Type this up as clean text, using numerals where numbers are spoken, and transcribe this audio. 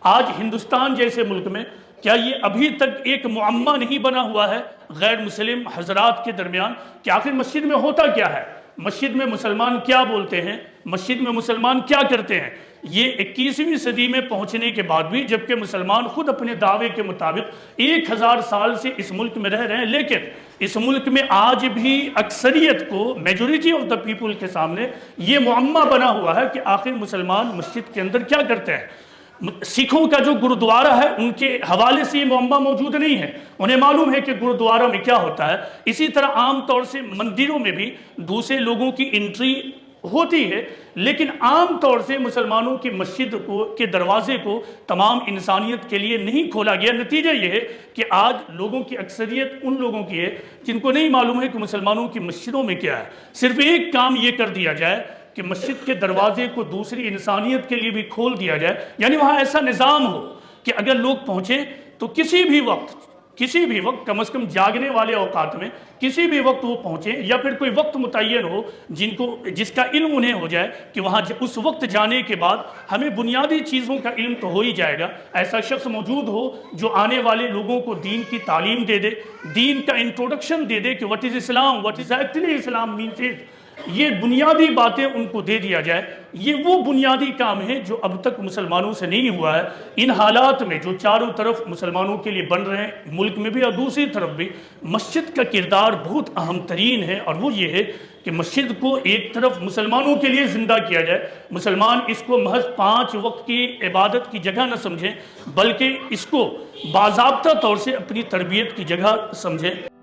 آج ہندوستان جیسے ملک میں کیا یہ ابھی تک ایک معمہ نہیں بنا ہوا ہے غیر مسلم حضرات کے درمیان کہ آخر مسجد میں ہوتا کیا ہے؟ مسجد میں مسلمان کیا بولتے ہیں؟ مسجد میں مسلمان کیا کرتے ہیں؟ یہ 21ویں صدی میں پہنچنے کے بعد بھی، جبکہ مسلمان خود اپنے دعوے کے مطابق 1000 سال سے اس ملک میں رہ رہے ہیں، لیکن اس ملک میں آج بھی اکثریت کو، میجورٹی آف دا پیپل کے سامنے یہ معمہ بنا ہوا ہے کہ آخر مسلمان مسجد کے اندر کیا کرتے ہیں۔ سکھوں کا جو گرودوارہ ہے ان کے حوالے سے یہ معمہ موجود نہیں ہے، انہیں معلوم ہے کہ گرودوارہ میں کیا ہوتا ہے۔ اسی طرح عام طور سے مندروں میں بھی دوسرے لوگوں کی انٹری ہوتی ہے، لیکن عام طور سے مسلمانوں کی مسجد کے دروازے کو تمام انسانیت کے لیے نہیں کھولا گیا۔ نتیجہ یہ ہے کہ آج لوگوں کی اکثریت ان لوگوں کی ہے جن کو نہیں معلوم ہے کہ مسلمانوں کی مسجدوں میں کیا ہے۔ صرف ایک کام یہ کر دیا جائے کہ مسجد کے دروازے کو دوسری انسانیت کے لیے بھی کھول دیا جائے، یعنی وہاں ایسا نظام ہو کہ اگر لوگ پہنچیں تو کسی بھی وقت کم از کم جاگنے والے اوقات میں کسی بھی وقت وہ پہنچیں، یا پھر کوئی وقت متعین ہو جس کا علم انہیں ہو جائے کہ وہاں اس وقت جانے کے بعد ہمیں بنیادی چیزوں کا علم تو ہو ہی جائے گا۔ ایسا شخص موجود ہو جو آنے والے لوگوں کو دین کی تعلیم دے دے، دین کا انٹروڈکشن دے دے کہ what is Islam, what is actually Islam means is، یہ بنیادی باتیں ان کو دے دیا جائے۔ یہ وہ بنیادی کام ہے جو اب تک مسلمانوں سے نہیں ہوا ہے۔ ان حالات میں جو چاروں طرف مسلمانوں کے لیے بن رہے ہیں، ملک میں بھی اور دوسری طرف بھی، مسجد کا کردار بہت اہم ترین ہے، اور وہ یہ ہے کہ مسجد کو ایک طرف مسلمانوں کے لیے زندہ کیا جائے۔ مسلمان اس کو محض 5 وقت کی عبادت کی جگہ نہ سمجھیں، بلکہ اس کو باضابطہ طور سے اپنی تربیت کی جگہ سمجھیں۔